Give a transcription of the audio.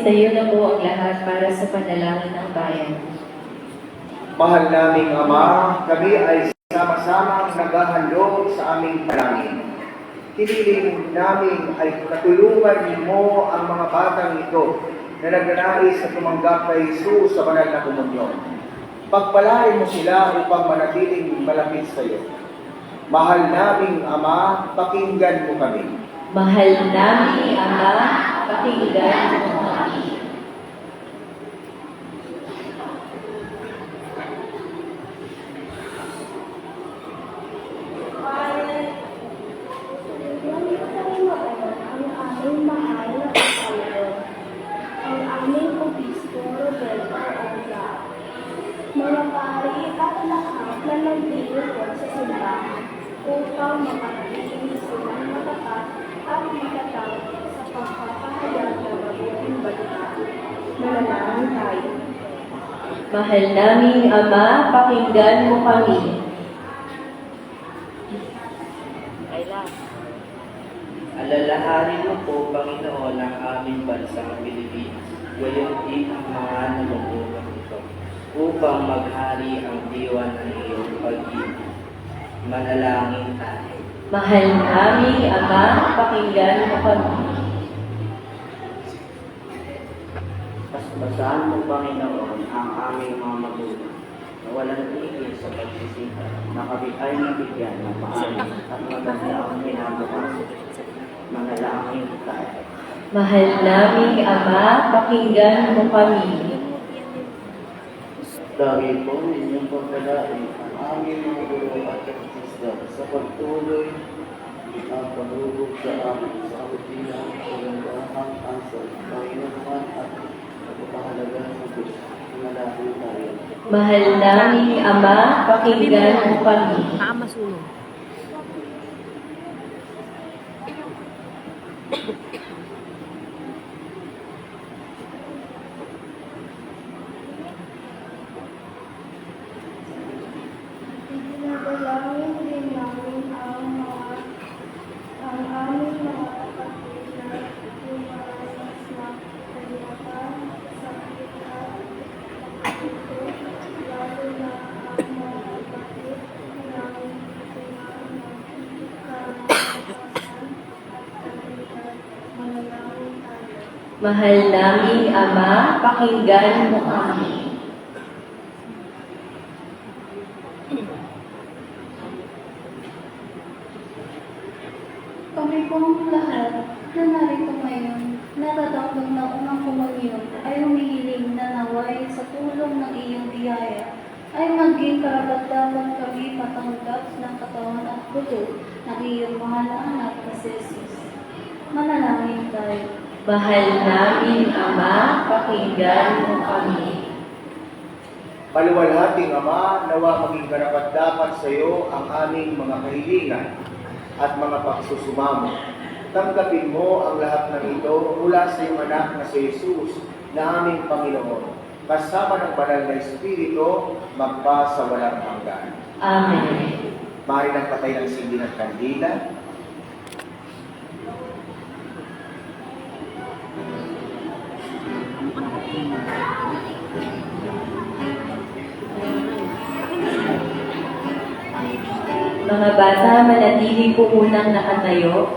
Sa iyo na po ang lahat para sa panalangin ng bayan. Mahal naming Ama, kami ay sama-samang naghahandog sa aming panalangin. Hiniling namin ay katulungan mo ang mga batang ito na nagnanais na tumanggap kay Jesus sa banal na komunyon. Pagpalain mo sila upang manatiling malapit sa iyo. Mahal naming Ama, pakinggan mo kami. Mahal namin Ama, pakinggan mo kami. Mga pari at lahat na nagdilipot sa simbahan upang makarating silang matapat at matatag sa pagpapahayag ng mabuting balita. Manalangin tayo. Mahal naming Ama, pakinggan mo kami. Alalahanin mo po, Panginoon, ang aming bansang Pilipinas, gayon din ang mga namumuno ito, upang maghari ang diwa ng iyong pag-ibig. Manalangin tayo. Mahal naming Ama, pakinggan mo kami. Basbasan mo, Panginoon, ang aming mga magulang na walang tigil sa pagsisikap, na kami ay nabigyan ng maayos at maganda ang kinabukasan. Manalangin tayo. Mahal naming Ama, pakinggan mo kami. Dahil po ninyong pagkalain ang aming mga guro at kapisda sa pagtuloy ang paghubog sa amin sa kapilang kagandahang answer, Panginoon at pagpapahalaga ng Diyos. Manalangin tayo. Mahal naming Ama, pakinggan mo kami. Itinadalangin din namin ang aming mga kapatid na dumaranas na kahirapan, sakit at pagkakito, lalo na ang mga kapatid na biktima ng karanasan at kanila. Manalangin tayo. Mahal naming Ama, pakinggan mo kami. Kami pong lahat na narito ngayon, natatanggap ng unang komunyon, ay humihiling na naway sa tulong ng iyong biyaya, ay maging karapat-dapat kami matanggap ng katawan at dugo ng iyong mahal na anak na si Jesus. Manalangin tayo. Mahal naming Ama, pakinggan mo kami. Maluwalhating Ama, nawa maging karapat-dapat sa iyo ang aming mga kahilingan at mga pagsusumamo. Tanggapin mo ang lahat ng ito mula sa iyong anak na si Jesus na aming Panginoon, kasama ng banal na Espiritu, magpa sa walang hanggan. Amen. Maaari ng patay ng sindi ng kandila. Mga bata, manatili po munang nakatayo